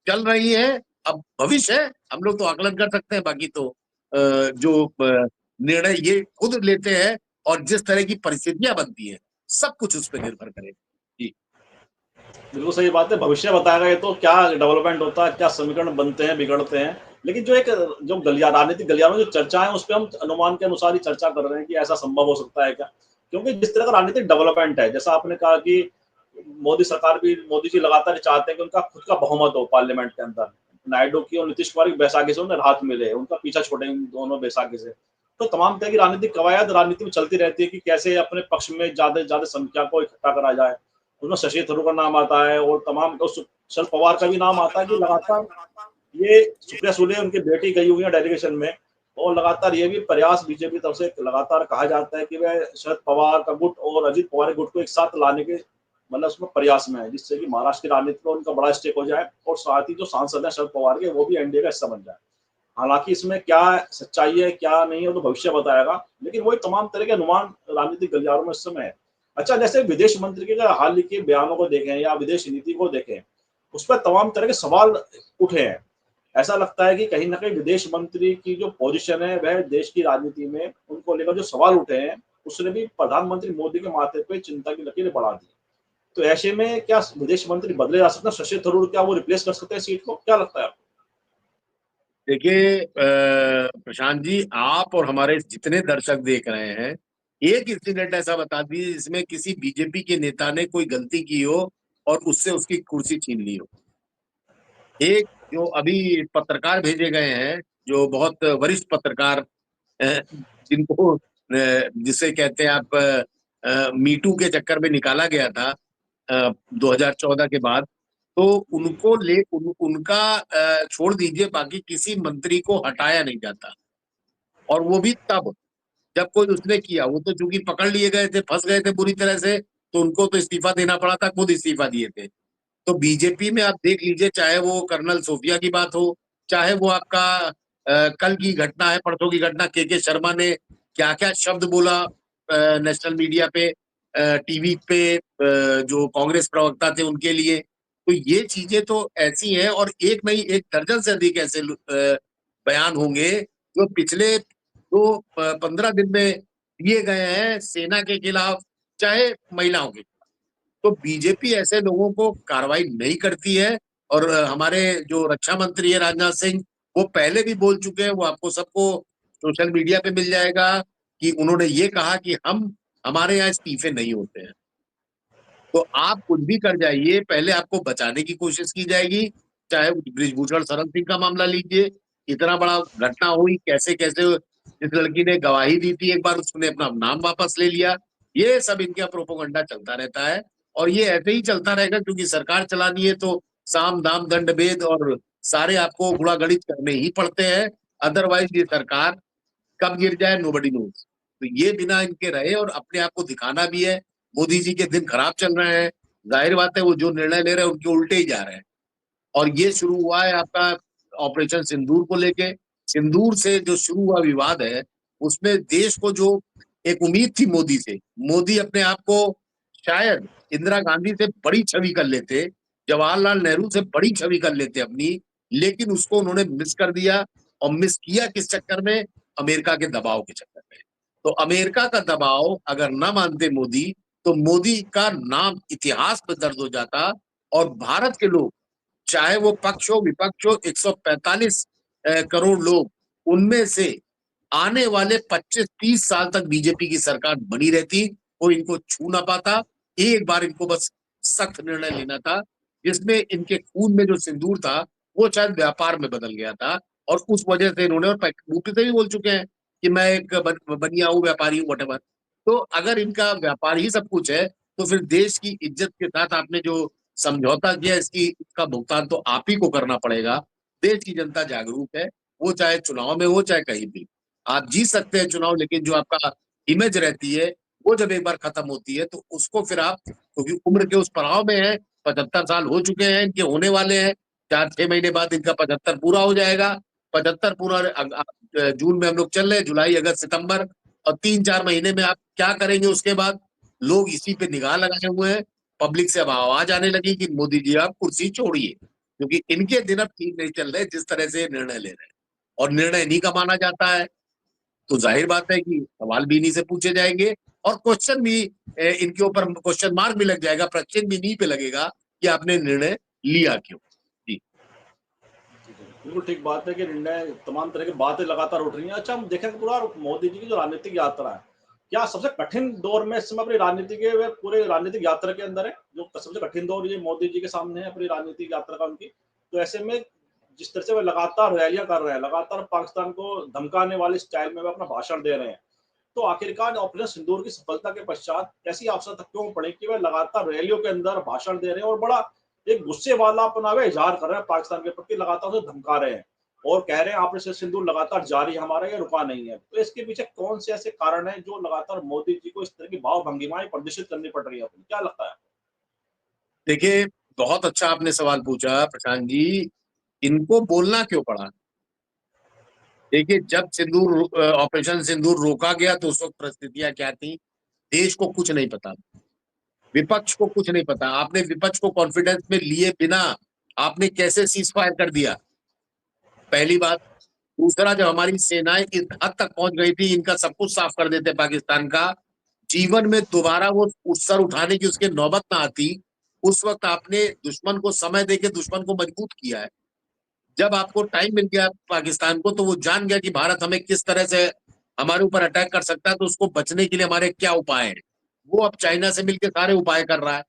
चल रही है। अब भविष्य है, हम लोग तो आकलन कर सकते हैं, बाकी तो जो निर्णय ये खुद लेते हैं और जिस तरह की परिस्थितियां बनती हैं, सब कुछ उस पर निर्भर करेगा। जी, बिल्कुल सही बात है, भविष्य बताएगा ये तो, क्या डेवलपमेंट होता है, क्या समीकरण बनते हैं, बिगड़ते हैं। लेकिन जो एक जो राजनीतिक गलियारों में जो चर्चा है, उस पर हम अनुमान के अनुसार ही चर्चा कर रहे हैं कि ऐसा संभव हो सकता है क्या। क्योंकि जिस तरह का राजनीतिक डेवलपमेंट है, जैसा आपने कहा कि मोदी सरकार भी, मोदी जी लगातार चाहते हैं कि उनका खुद का बहुमत हो पार्लियामेंट के अंदर। नायडू की और नीतीश कुमार की बैसाखी से उन्हें राहत मिले, उनका पीछा छोड़े दोनों बैसाखी से। तो तमाम तरह की राजनीतिक कवायद राजनीति में चलती रहती है कि कैसे अपने पक्ष में ज्यादा से ज्यादा संख्या को इकट्ठा करा जाए। उसमें शशि थरूर का नाम आता है और तमाम, तो शरद पवार का भी नाम आता है कि लगातार ये सुप्रिया सुले उनकी बेटी गई हुई है डेलीगेशन में, और लगातार ये भी प्रयास बीजेपी तरफ से लगातार कहा जाता है कि वह शरद पवार का गुट और अजित पवार के गुट को एक साथ लाने के मतलब उसमें प्रयास में है, जिससे कि महाराष्ट्र की राजनीति में उनका बड़ा स्टेक हो जाए और साथ ही जो सांसद है शरद पवार के, वो भी एनडीए का हिस्सा बन जाए। हालांकि इसमें क्या सच्चाई है क्या नहीं है तो भविष्य बताएगा, लेकिन वही तमाम तरह के अनुमान राजनीतिक गलियारों में इस समय है। अच्छा, जैसे विदेश मंत्री के अगर हाल ही के बयानों को देखें या विदेश नीति को देखें, उस पर तमाम तरह के सवाल उठे हैं। ऐसा लगता है कि कहीं ना कहीं विदेश मंत्री की जो पोजीशन है वह देश की राजनीति में उनको लेकर जो सवाल उठे हैं, उसने भी प्रधानमंत्री मोदी के माथे पे चिंता की लकीरें बढ़ा दी। तो ऐसे में क्या विदेश मंत्री बदले जा सकते हैं? शशि थरूर क्या वो रिप्लेस कर सकते हैं सीट को? क्या लगता है आपको? देखिए प्रशांत जी, आप और हमारे जितने दर्शक देख रहे हैं, एक इंसिडेंट ऐसा बता दीजिए जिसमें किसी बीजेपी के नेता ने कोई गलती की हो और उससे उसकी कुर्सी छीन ली हो। एक जो अभी पत्रकार भेजे गए हैं, जो बहुत वरिष्ठ पत्रकार, जिनको जिसे कहते हैं आप, मीटू के चक्कर में निकाला गया था 2014 के बाद, तो उनका छोड़ दीजिए, बाकी किसी मंत्री को हटाया नहीं जाता। और वो भी तब जब कोई उसने किया, वो तो चूंकि पकड़ लिए गए थे, फंस गए थे बुरी तरह से, तो उनको तो इस्तीफा देना पड़ा था, खुद इस्तीफा दिए थे। तो बीजेपी में आप देख लीजिए, चाहे वो कर्नल सोफिया की बात हो, चाहे वो आपका कल की घटना है, परसों की घटना, के शर्मा ने क्या क्या शब्द बोला नेशनल मीडिया पे, टीवी पे, जो कांग्रेस प्रवक्ता थे उनके लिए। तो ये चीजें तो ऐसी हैं, और एक नहीं, एक दर्जन से अधिक ऐसे बयान होंगे जो पिछले 15 दिन में दिए गए हैं सेना के खिलाफ, चाहे महिलाओं के। तो बीजेपी ऐसे लोगों को कार्रवाई नहीं करती है। और हमारे जो रक्षा मंत्री है राजनाथ सिंह, वो पहले भी बोल चुके हैं, वो आपको सबको सोशल मीडिया पे मिल जाएगा, कि उन्होंने ये कहा कि हमारे यहाँ इस्तीफे नहीं होते हैं। तो आप कुछ भी कर जाइए, पहले आपको बचाने की कोशिश की जाएगी। चाहे ब्रिजभूषण शरण सिंह का मामला लीजिए, इतना बड़ा घटना हुई, कैसे कैसे जिस लड़की ने गवाही दी थी, एक बार उसने अपना नाम वापस ले लिया। ये सब इनका प्रोपोगंडा चलता रहता है, और ये ऐसे ही चलता रहेगा, क्योंकि सरकार चलानी है तो साम दाम दंड भेद और सारे आपको गुणागणित करने ही पड़ते हैं। अदरवाइज ये सरकार कब गिर जाए नोबडी नोज। तो ये बिना इनके रहे, और अपने आप को दिखाना भी है। मोदी जी के दिन खराब चल रहे हैं, जाहिर बात है वो जो निर्णय ले रहे हैं उनके उल्टे ही जा रहे हैं। और ये शुरू हुआ है आपका ऑपरेशन सिंदूर को लेके। सिंदूर से जो शुरू हुआ विवाद है, उसमें देश को जो एक उम्मीद थी मोदी से, मोदी अपने आप को शायद इंदिरा गांधी से बड़ी छवि कर लेते, जवाहरलाल नेहरू से बड़ी छवि कर लेते अपनी, लेकिन उसको उन्होंने मिस कर दिया। और मिस किया किस चक्कर में? अमेरिका के दबाव के चक्कर में। तो अमेरिका का दबाव अगर ना मानते मोदी, तो मोदी का नाम इतिहास में दर्ज हो जाता, और भारत के लोग, चाहे वो पक्ष हो विपक्ष हो, 145 करोड़ लोग, उनमें से आने वाले 25-30 साल तक बीजेपी की सरकार बनी रहती, कोई इनको छू ना पाता। एक बार इनको बस सख्त निर्णय लेना था, जिसमें इनके खून में जो सिंदूर था वो शायद व्यापार में बदल गया था, और उस वजह से इन्होंने, और मुफ्ती से भी बोल चुके हैं कि मैं एक बनिया हूं, व्यापारी हूं, वटेवर। तो अगर इनका व्यापार ही सब कुछ है, तो फिर देश की इज्जत के साथ आपने जो समझौता किया, इसका भुगतान तो आप ही को करना पड़ेगा। देश की जनता जागरूक है, वो चाहे चुनाव में हो चाहे कहीं भी। आप जीत सकते हैं चुनाव, लेकिन जो आपका इमेज रहती है, वो जब एक बार खत्म होती है, तो उसको फिर आप, क्योंकि उम्र के उस पड़ाव में है, 75 साल हो चुके हैं, इनके होने वाले हैं, 4-6 महीने बाद इनका 75 पूरा हो जाएगा। 75 पूरा जून में हम लोग चल रहे, जुलाई अगस्त सितंबर, और 3-4 महीने में आप क्या करेंगे उसके बाद? लोग इसी पे निगाह लगाए हुए हैं। पब्लिक से अब आवाज आने लगी कि मोदी जी आप कुर्सी छोड़िए, क्योंकि इनके दिन अब ठीक नहीं चल रहे जिस तरह से निर्णय ले रहे हैं। और निर्णय इन्हीं का माना जाता है, तो जाहिर बात है कि सवाल भी इन्हीं से पूछे जाएंगे, और क्वेश्चन भी इनके ऊपर क्वेश्चन मार्क भी लग जाएगा, प्रश्न भी इन्हीं पे लगेगा कि आपने निर्णय लिया क्यों। जी, बिल्कुल ठीक बात है कि निर्णय, तमाम तरह की बातें लगातार उठ रही हैं। अच्छा, हम देखें पूरा मोदी जी की जो राजनीतिक यात्रा है, क्या सबसे कठिन दौर में इस समय अपनी राजनीति के, वे पूरे राजनीतिक यात्रा के अंदर है, जो सबसे कठिन दौर ये मोदी जी के सामने है अपनी राजनीतिक यात्रा का उनकी? तो ऐसे में जिस तरह से वे लगातार रैलियां कर रहे हैं, लगातार पाकिस्तान को धमकाने वाले स्टाइल में वे अपना भाषण दे रहे हैं, तो आखिरकार ऑपरेशन सिंदूर की सफलता के पश्चात ऐसी आवश्यकता क्यों पड़ी कि वे लगातार रैलियों के अंदर भाषण दे रहे हैं और बड़ा एक गुस्से वाला अपना वे इजहार कर रहे हैं पाकिस्तान के प्रति, लगातार उसे धमका रहे हैं और कह रहे हैं ऑपरेशन सिंदूर लगातार जारी है हमारा, ये रुका नहीं है? तो इसके पीछे कौन से ऐसे कारण हैं जो लगातार मोदी जी को इस तरह की भाव भंगिमाएं प्रदर्शित करनी पड़ रही है अपनी? क्या लगता है? देखिए, बहुत अच्छा आपने सवाल पूछा प्रशांत जी। इनको बोलना क्यों पड़ा? देखिए, जब ऑपरेशन सिंदूर रोका गया, तो उस वक्त परिस्थितियां क्या थी, देश को कुछ नहीं पता, विपक्ष को कुछ नहीं पता। आपने विपक्ष को कॉन्फिडेंस में लिए बिना आपने कैसे सीज फायर कर दिया? पहली बात। दूसरा, जब हमारी सेनाएं इस हद तक पहुंच गई थी, इनका सब कुछ साफ कर देते पाकिस्तान का, जीवन में दोबारा वो उस सर उठाने की उसके नौबत ना आती, उस वक्त आपने दुश्मन को समय देके दुश्मन को मजबूत किया है। जब आपको टाइम मिल गया पाकिस्तान को, तो वो जान गया कि भारत हमें किस तरह से हमारे ऊपर अटैक कर सकता है, तो उसको बचने के लिए हमारे क्या उपाय हैं। वो अब चाइना से मिलकर सारे उपाय कर रहा है।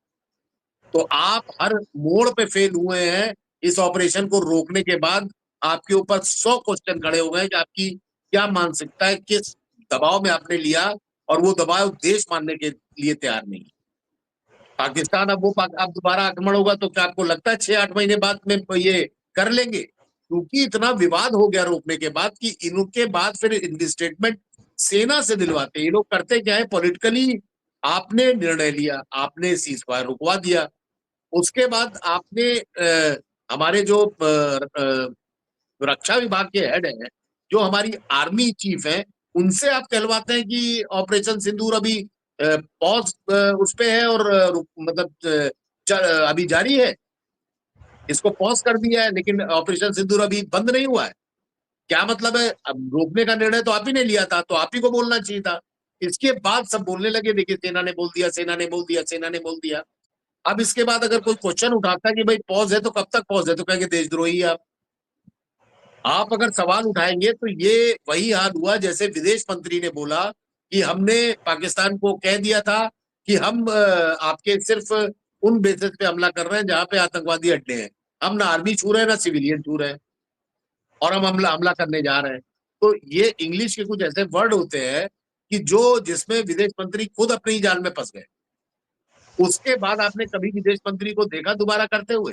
तो आप हर मोड़ पे फेल हुए हैं। इस ऑपरेशन को रोकने के बाद आपके ऊपर 100 क्वेश्चन खड़े हो गए कि आपकी क्या मानसिकता है, किस दबाव में आपने लिया, और वो दबाव देश मानने के लिए तैयार नहीं है। पाकिस्तान अब दोबारा आक्रमण होगा तो क्या आपको लगता है 6-8 महीने बाद में ये कर लेंगे? क्योंकि इतना विवाद हो गया रोकने के बाद कि इनके बाद फिर इनकी स्टेटमेंट सेना से दिलवाते। ये लोग करते क्या है, पॉलिटिकली आपने निर्णय लिया, आपने सीज फायर रुकवा दिया, उसके बाद आपने हमारे जो रक्षा विभाग के हेड हैं, जो हमारी आर्मी चीफ है, उनसे आप कहलवाते हैं कि ऑपरेशन सिंदूर अभी पॉज उस पे है और मतलब अभी जारी है, इसको पॉज कर दिया है, लेकिन ऑपरेशन सिंदूर अभी बंद नहीं हुआ है। क्या मतलब है? अब रोकने का निर्णय तो आप ही ने लिया था, तो आप ही को बोलना चाहिए था। इसके बाद सब बोलने लगे, देखिए सेना ने बोल दिया, सेना ने बोल दिया, सेना ने बोल दिया। अब इसके बाद अगर कोई क्वेश्चन उठाता है कि भाई पॉज है, तो कब तक पॉज है, तो कहेंगे देशद्रोही आप। आप अगर सवाल उठाएंगे तो ये वही हाल हुआ जैसे विदेश मंत्री ने बोला कि हमने पाकिस्तान को कह दिया था कि हम आपके सिर्फ उन बेसिस पे हमला कर रहे हैं जहां पे आतंकवादी अड्डे हैं, हम ना आर्मी छू रहे हैं ना सिविलियन छू रहे हैं, और हम हमला करने जा रहे हैं। तो ये इंग्लिश के कुछ ऐसे वर्ड होते हैं कि जो जिसमें विदेश मंत्री खुद अपनी जाल में फंस गए। उसके बाद आपने कभी विदेश मंत्री को देखा दोबारा करते हुए?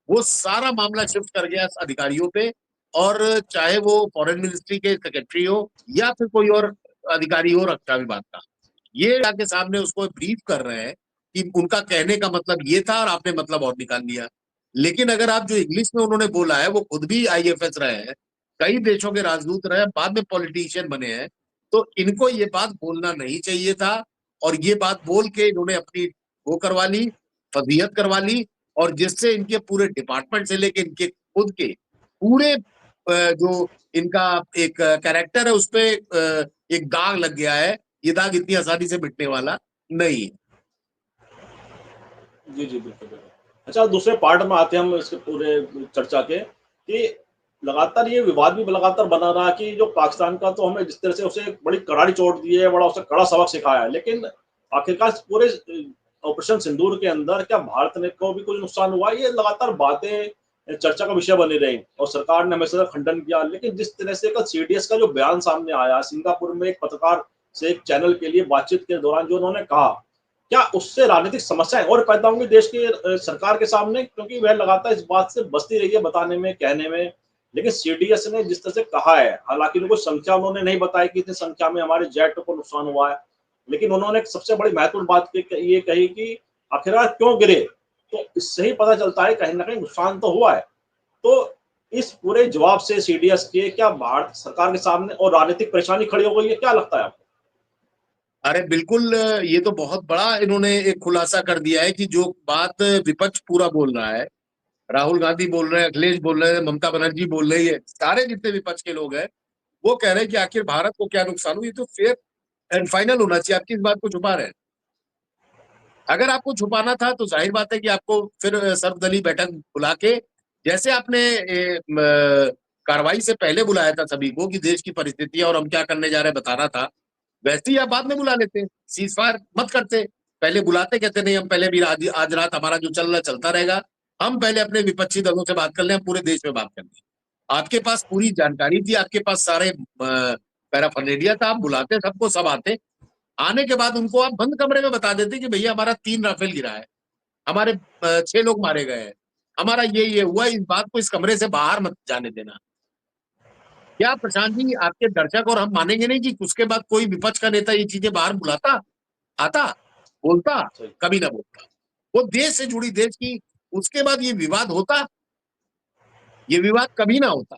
वो सारा मामला शिफ्ट कर गया अधिकारियों पे, और चाहे वो फॉरेन मिनिस्ट्री के सेक्रेटरी हो या फिर कोई और अधिकारी हो रक्षा विभाग का, ये आके सामने उसको ब्रीफ कर रहे हैं कि उनका कहने का मतलब ये था और आपने मतलब और निकाल लिया। लेकिन अगर आप जो इंग्लिश में उन्होंने बोला है, वो खुद भी आईएफएस रहे हैं, कई देशों के राजदूत रहे हैं, बाद में पॉलिटिशियन बने हैं, तो इनको ये बात बोलना नहीं चाहिए था। और ये बात बोल के इन्होंने अपनी वो करवा ली, फजीहत करवा ली, और जिससे इनके पूरे डिपार्टमेंट से लेके इनके खुद के पूरे जो इनका एक कैरेक्टर है उस पे एक दाग लग गया है। ये दाग इतनी आसानी से मिटने वाला नहीं है। जी जी बिल्कुल बिल्कुल। अच्छा, दूसरे पार्ट में आते हैं हम इसके पूरे चर्चा के कि लगातार ये विवाद भी लगातार बना रहा कि जो पाकिस्तान का, तो हमें जिस तरह से उसे एक बड़ी करारी चोट दी है, बड़ा उसे कड़ा सबक सिखाया है, लेकिन आखिरकार इस पूरे ऑपरेशन सिंदूर के अंदर क्या भारत ने को भी कुछ नुकसान हुआ? ये लगातार बातें चर्चा का विषय बनी रही और सरकार ने हमेशा खंडन किया। लेकिन जिस तरह से कल सीडीएस का जो बयान सामने आया सिंगापुर में एक पत्रकार से एक चैनल के लिए बातचीत के दौरान, जो उन्होंने कहा, क्या उससे राजनीतिक समस्याएं और पैदा होंगी देश की सरकार के सामने? क्योंकि वह लगातार इस बात से बचती रही है बताने में, कहने में। लेकिन सीडीएस ने जिस तरह से कहा है, हालांकि उनको संख्या उन्होंने नहीं बताई कि इतनी संख्या में हमारे जेट को नुकसान हुआ है, लेकिन उन्होंने एक सबसे बड़ी महत्वपूर्ण बात ये कही कि आखिरकार क्यों गिरे। तो इससे ही पता चलता है कहीं ना कहीं नुकसान तो हुआ है। तो इस पूरे जवाब से सीडीएस के क्या भारत सरकार के सामने और राजनीतिक परेशानी खड़ी हो गई है? क्या लगता है आपको? अरे बिल्कुल, ये तो बहुत बड़ा इन्होंने एक खुलासा कर दिया है कि जो बात विपक्ष पूरा बोल रहा है, राहुल गांधी बोल रहे हैं, अखिलेश बोल रहे हैं, ममता बनर्जी बोल रही है, सारे जितने विपक्ष के लोग हैं वो कह रहे हैं कि आखिर भारत को क्या नुकसान हुआ। ये तो फेयर एंड फाइनल होना चाहिए। आप किस बात को छुपा रहे हैं? अगर आपको छुपाना था तो जाहिर बात है कि आपको फिर सर्वदलीय बैठक बुला के, जैसे आपने कार्रवाई से पहले बुलाया था सभी को कि देश की परिस्थितियां और हम क्या करने जा रहे हैं बताना था, वैसे ही आप बाद में बुला लेते। सीज फायर मत करते, पहले बुलाते, कहते नहीं हम पहले भी आज रात हमारा जो चल रहा चलता रहेगा, हम पहले अपने विपक्षी दलों से बात कर लें, हम पूरे देश में बात कर लें। आपके पास पूरी जानकारी थी, आपके पास सारे पैराफर्नेलिया था, आप बुलाते सबको, सब आते। आने के बाद उनको आप बंद कमरे में बता देते कि भैया हमारा 3 राफेल गिरा है, हमारे 6 लोग मारे गए हैं, हमारा ये हुआ, इस बात को इस कमरे से बाहर मत जाने देना। क्या प्रशांत जी, आपके दर्शक और हम मानेंगे नहीं कि उसके बाद कोई विपक्ष का नेता ये चीजें बाहर बुलाता, आता, बोलता? सही। कभी ना बोलता। वो देश से जुड़ी देश की, उसके बाद ये विवाद होता? ये विवाद कभी ना होता।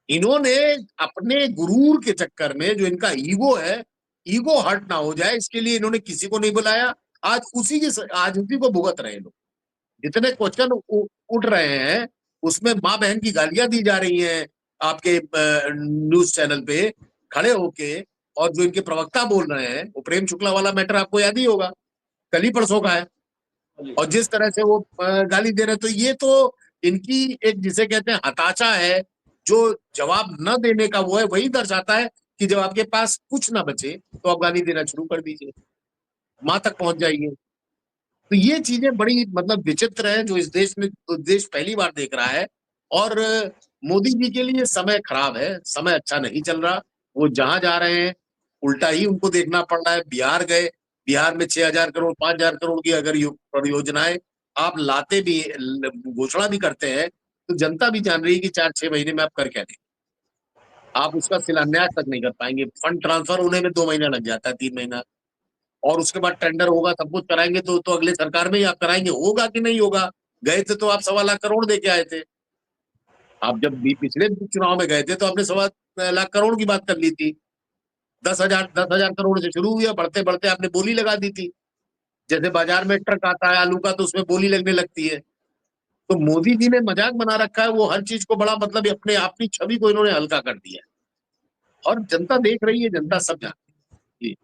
इन्होंने अपने गुरूर के चक्कर में, जो इनका ईगो है, ईगो हर्ट ना हो जाए इसके लिए इन्होंने किसी को नहीं बुलाया। आज उसी को भुगत रहे हैं लोग। जितने क्वेश्चन उठ रहे हैं उसमें माँ बहन की गालियां दी जा रही हैं आपके न्यूज चैनल पे खड़े होके, और जो इनके प्रवक्ता बोल रहे हैं, वो प्रेम शुक्ला वाला मैटर आपको याद ही होगा, कल ही परसों का है। और जिस तरह से वो गाली दे रहे, तो ये तो इनकी एक जिसे कहते हैं हताशा है, जो जवाब न देने का वो है, वही दर्शाता है कि जब आपके पास कुछ ना बचे तो आप गाली देना शुरू कर दीजिए, मां तक पहुंच जाइए। तो ये चीजें बड़ी मतलब विचित्र है जो इस देश में देश पहली बार देख रहा है। और मोदी जी के लिए समय खराब है, समय अच्छा नहीं चल रहा। वो जहां जा रहे हैं उल्टा ही उनको देखना पड़ रहा है। बिहार गए, बिहार में 6,000 करोड़ 5,000 करोड़ की अगर परियोजनाएं आप लाते भी घोषणा भी करते हैं, तो जनता भी जान रही है कि 4-6 महीने में आप कर क्या दें। आप उसका शिलान्यास तक नहीं कर पाएंगे, फंड ट्रांसफर होने में 2 महीना लग जाता है, 3 महीना। और उसके बाद टेंडर होगा, सब कुछ कराएंगे तो अगले सरकार में ही आप कराएंगे, होगा कि नहीं होगा। गए थे तो आप 1.25 लाख करोड़ दे के आए थे। आप जब भी पिछले चुनाव में गए थे तो आपने 1.25 लाख करोड़ की बात कर ली थी। 10,000 करोड़ से शुरू हुआ, बढ़ते बढ़ते आपने बोली लगा दी थी। जैसे बाजार में ट्रक आता है आलू का तो उसमें बोली लगने लगती है। तो मोदी जी ने मजाक बना रखा है, वो हर चीज को बड़ा मतलब अपने अपनी छवि को इन्होंने हल्का कर दिया है। और जनता देख रही है, जनता सब जानती है।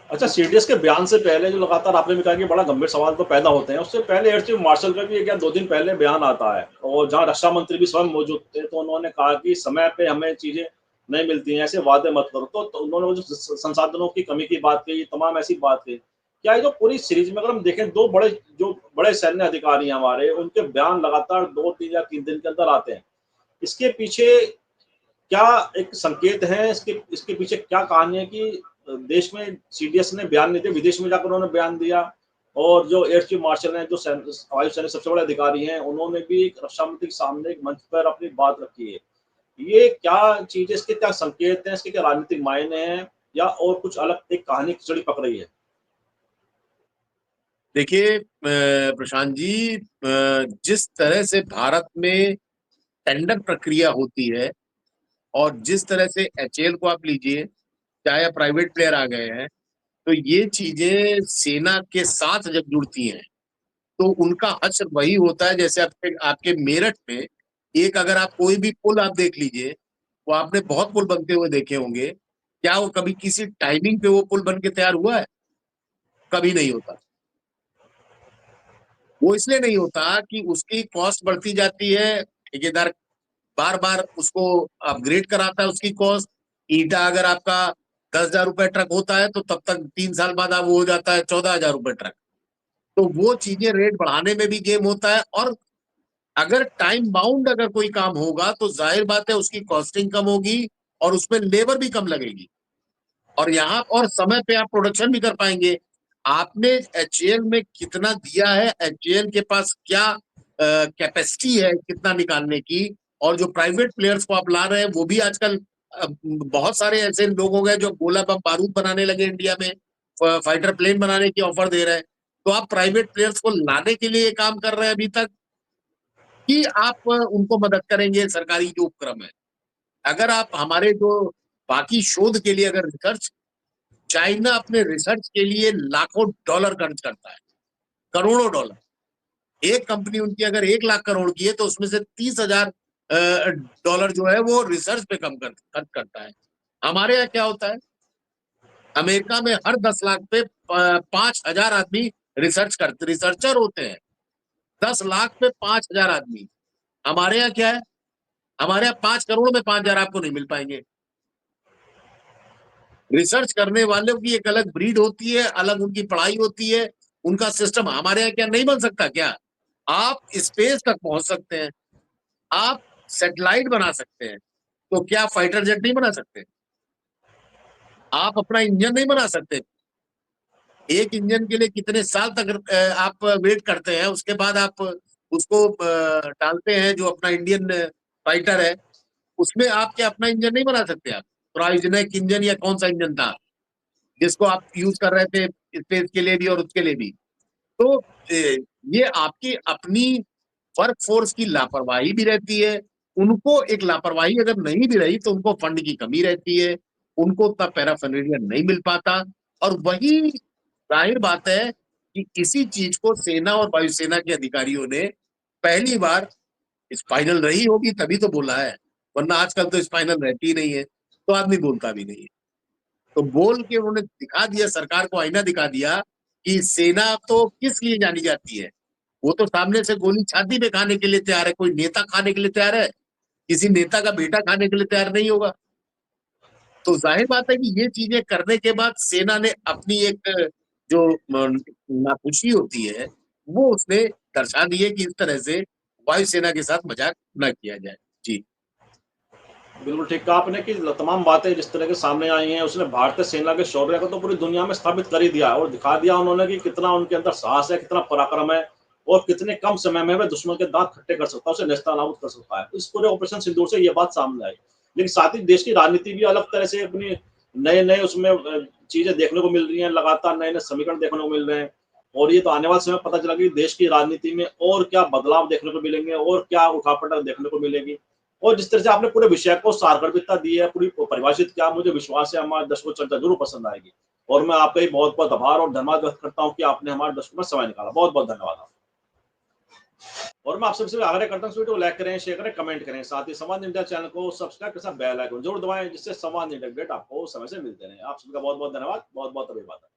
अच्छा, सीडीएस के बयान से पहले जो लगातार आपने भी कहा कि बड़ा गंभीर सवाल तो पैदा होते हैं, उससे पहले एयर चीफ मार्शल का भी 1 या 2 दिन पहले बयान आता है, और जहां रक्षा मंत्री भी स्वयं मौजूद थे, तो उन्होंने कहा कि समय पे हमें चीजें नहीं मिलती हैं, ऐसे वादे मत करो। तो उन्होंने वो जो संसाधनों की कमी की बात कही, तमाम ऐसी बात कही। क्या ये जो पूरी सीरीज में अगर हम देखें, जो बड़े सैन्य अधिकारी हैं हमारे, उनके बयान लगातार 2 या 3 दिन के अंदर आते हैं, इसके पीछे क्या एक संकेत है, इसके इसके पीछे क्या कहानी है कि देश में सीडीएस ने बयान नहीं दिया, विदेश में जाकर उन्होंने बयान दिया, और जो एयर चीफ मार्शल हैं, जो वायुसेना सबसे बड़े अधिकारी हैं, उन्होंने भी एक रक्षा मंत्री के सामने एक मंच पर अपनी बात रखी है। ये क्या चीज है, इसके क्या संकेत हैं, इसके क्या राजनीतिक मायने हैं, या और कुछ अलग एक कहानी खिचड़ी पक रही है? देखिए प्रशांत जी, जिस तरह से भारत में टेंडर प्रक्रिया होती है और जिस तरह से एचएएल को आप लीजिए, चाहे प्राइवेट प्लेयर आ गए हैं, तो ये चीजें सेना के साथ जब जुड़ती हैं तो उनका हश्र वही होता है। जैसे आपके आपके मेरठ में एक, अगर आप कोई भी पुल आप देख लीजिए, वो आपने बहुत पुल बनते हुए देखे होंगे, क्या वो कभी किसी टाइमिंग पे वो पुल बन के तैयार हुआ है? कभी नहीं होता। वो इसलिए नहीं होता कि उसकी कॉस्ट बढ़ती जाती है, ठेकेदार बार बार उसको अपग्रेड कराता है उसकी कॉस्ट। ईटा अगर आपका 10,000 रुपए ट्रक होता है तो तब तक 3 साल बाद अब वो हो जाता है 14,000 रुपए ट्रक। तो वो चीजें रेट बढ़ाने में भी गेम होता है। और अगर टाइम बाउंड अगर कोई काम होगा तो जाहिर बात है उसकी कॉस्टिंग कम होगी और उसमें लेबर भी कम लगेगी, और यहाँ और समय पे आप प्रोडक्शन भी कर पाएंगे। आपने एचएएल में कितना दिया है, एचएएल के पास क्या कैपेसिटी है कितना निकालने की, और जो प्राइवेट प्लेयर्स को आप ला रहे हैं वो भी आजकल बहुत सारे ऐसे लोग हो गए जो गोला बम बारूद बनाने लगे इंडिया में, फाइटर प्लेन बनाने की ऑफर दे रहे हैं। तो आप प्राइवेट प्लेयर्स को लाने के लिए काम कर रहे हैं अभी तक, कि आप उनको मदद करेंगे सरकारी जो उपक्रम है। अगर आप हमारे जो बाकी शोध के लिए अगर रिसर्च, चाइना अपने रिसर्च के लिए लाखों डॉलर खर्च करता है, करोड़ों डॉलर। एक कंपनी उनकी अगर 1 लाख करोड़ की है तो उसमें से 30,000 डॉलर जो है वो रिसर्च पे कम खर्च करता है। हमारे यहाँ क्या होता है, अमेरिका में हर 10 लाख पे 5,000 आदमी रिसर्चर होते हैं। 10 लाख पे 5,000 आदमी। हमारे यहाँ क्या है, हमारे यहाँ 5 करोड़ में 5,000 आपको नहीं मिल पाएंगे। रिसर्च करने वालों की एक अलग ब्रीड होती है, अलग उनकी पढ़ाई होती है, उनका सिस्टम। हमारे यहाँ क्या नहीं बन सकता क्या? आप स्पेस तक पहुंच सकते हैं, आप सैटेलाइट बना सकते हैं, तो क्या फाइटर जेट नहीं बना सकते? आप अपना इंजन नहीं बना सकते? एक इंजन के लिए कितने साल तक आप वेट करते हैं, उसके बाद आप उसको डालते हैं जो अपना इंडियन फाइटर है, उसमें आप क्या अपना इंजन नहीं बना सकते? आप क्रायोजेनिक इंजन या कौन सा इंजन था जिसको आप यूज कर रहे थे स्पेस के लिए भी और उसके लिए भी? तो ये आपकी अपनी वर्क फोर्स की लापरवाही भी रहती है। उनको एक लापरवाही अगर नहीं भी रही तो उनको फंड की कमी रहती है, उनको उतना पैराफर्नेलिया नहीं मिल पाता। और वही जाहिर बात है कि इसी चीज को सेना और वायुसेना के अधिकारियों ने पहली बार स्पाइनल रही होगी तभी तो बोला है, वरना आजकल तो स्पाइनल रहती ही नहीं है तो आदमी बोलता भी नहीं है। तो बोल के उन्होंने दिखा दिया, सरकार को आईना दिखा दिया कि सेना तो किस लिए जानी जाती है। वो तो सामने से गोली छाती पे खाने के लिए तैयार है, कोई नेता खाने के लिए तैयार है, किसी नेता का बेटा खाने के लिए तैयार नहीं होगा। तो जाहिर बात है कि ये चीजें करने के बाद सेना ने अपनी एक जो नाखुशी होती है वो उसने दर्शा दी है कि इस तरह से वायुसेना के साथ मजाक न किया जाए। जी बिल्कुल ठीक कहा आपने कि तमाम बातें जिस तरह के सामने आई हैं, उसने भारतीय सेना के शौर्य को तो पूरी दुनिया में स्थापित कर ही दिया है और दिखा दिया उन्होंने कि कितना उनके अंदर साहस है, कितना पराक्रम है और कितने कम समय में वह दुश्मन के दांत खट्टे कर सकता है, उसे नेस्तनाबूद कर सकता है। इस पूरे ऑपरेशन सिंदूर से ये बात सामने आई। लेकिन साथ ही देश की राजनीति भी अलग तरह से अपनी नए-नए उसमें चीजें देखने को मिल रही हैं, लगातार नए-नए समीकरण देखने को मिल रहे हैं और ये तो आने वाले समय में पता चला कि देश की राजनीति में और क्या बदलाव देखने को मिलेंगे और क्या उठापटक देखने को मिलेगी। और जिस तरह से आपने पूरे विषय को सारगर्भितता दी है, पूरी परिभाषित किया, मुझे विश्वास है हमारे दर्शकों को चर्चा जरूर पसंद आएगी। और मैं आपका ही बहुत-बहुत आभार और धन्यवाद व्यक्त करता हूँ कि आपने हमारे दर्शकों में समय निकाला। बहुत-बहुत धन्यवाद आपका। और मैं आपसे सिर्फ आग्रह करता हूँ, इस वीडियो को लाइक करें, शेयर करें, कमेंट करें। साथ ही संवाद इंडिया चैनल को सब्सक्राइब के साथ बेल आइकन जरूर दबाएं, जिससे संवाद इंडिया अपडेट आपको समय से मिलते रहे। आप सभी का बहुत-बहुत धन्यवाद, बहुत-बहुत अभिवादन।